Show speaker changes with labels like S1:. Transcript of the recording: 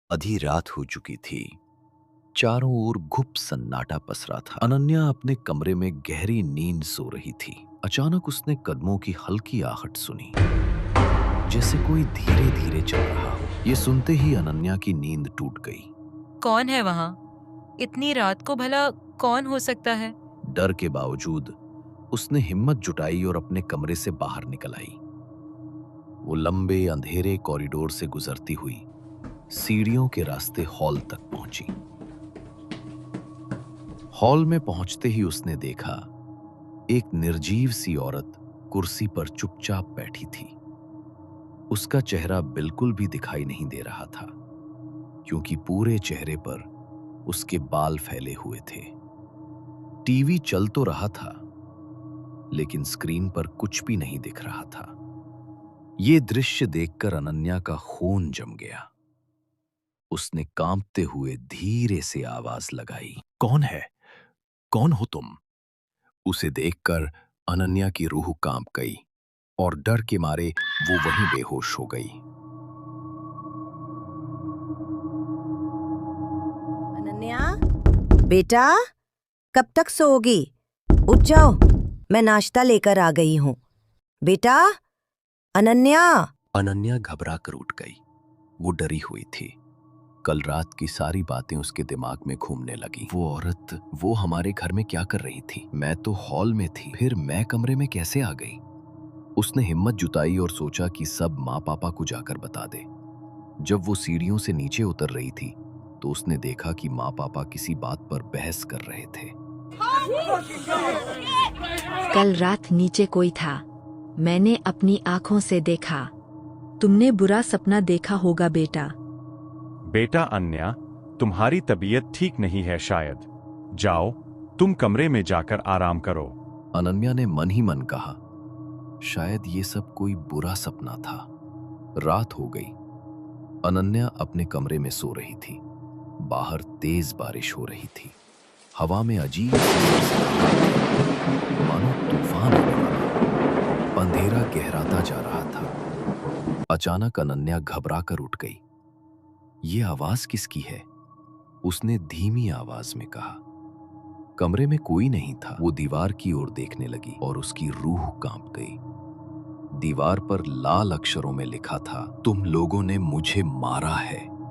S1: आधी रात हो चुकी थी। चारों ओर गुप सन्नाटा पसरा था। अनन्या अपने कमरे में गहरी नींद सो रही थी। अचानक उसने कदमों की हल्की आहट सुनी, जैसे कोई धीरे धीरे चल रहा हो। ये सुनते ही अनन्या की नींद टूट गई।
S2: कौन है वहाँ? इतनी रात को भला कौन हो सकता है?
S1: डर के बावजूद उसने हिम्मत जुटाई और अपने कमरे से बाहर निकल आई। वो लंबे अंधेरे कॉरिडोर से गुजरती हुई सीढ़ियों के रास्ते हॉल तक पहुंची। हॉल में पहुंचते ही उसने देखा एक निर्जीव सी औरत कुर्सी पर चुपचाप बैठी थी। उसका चेहरा बिल्कुल भी दिखाई नहीं दे रहा था, क्योंकि पूरे चेहरे पर उसके बाल फैले हुए थे। टीवी चल तो रहा था, लेकिन स्क्रीन पर कुछ भी नहीं दिख रहा था। ये दृश्य देखकर अनन्या का खून जम गया। उसने कांपते हुए धीरे से आवाज लगाई, कौन है? कौन हो तुम? उसे देखकर अनन्या की रूह कांप गई और डर के मारे वो वहीं बेहोश हो गई।
S3: अनन्या, बेटा, कब तक सोओगी? उठ जाओ, मैं नाश्ता लेकर आ गई हूँ। बेटा, अनन्या।
S1: अनन्या घबरा कर उठ गई। वो डरी हुई थी। कल रात की सारी बातें उसके दिमाग में घूमने लगी। वो औरत, वो हमारे घर में क्या कर रही थी? मैं तो हॉल में थी, फिर मैं कमरे में कैसे आ गई? उसने हिम्मत जुटाई और सोचा कि सब माँ पापा को जाकर बता दे। जब वो सीढ़ियों से नीचे उतर रही थी, तो उसने देखा कि माँ पापा किसी बात पर बहस कर रहे थे।
S4: कल रात नीचे कोई था, मैंने अपनी आंखों से देखा। तुमने बुरा सपना देखा होगा बेटा।
S5: बेटा अन्या, तुम्हारी तबीयत ठीक नहीं है शायद। जाओ, तुम कमरे में जाकर आराम करो।
S1: अनन्या ने मन ही मन कहा, शायद ये सब कोई बुरा सपना था। रात हो गई। अनन्या अपने कमरे में सो रही थी। बाहर तेज बारिश हो रही थी। हवा में अजीब सी मानो तूफान होने वाला। अंधेरा गहराता जा रहा था। अचानक अनन्या घबरा कर उठ गई। ये आवाज किसकी है? उसने धीमी आवाज में कहा। कमरे में कोई नहीं था। वो दीवार की ओर देखने लगी और उसकी रूह कांप गई। दीवार पर लाल अक्षरों में लिखा था, तुम लोगों ने मुझे मारा है।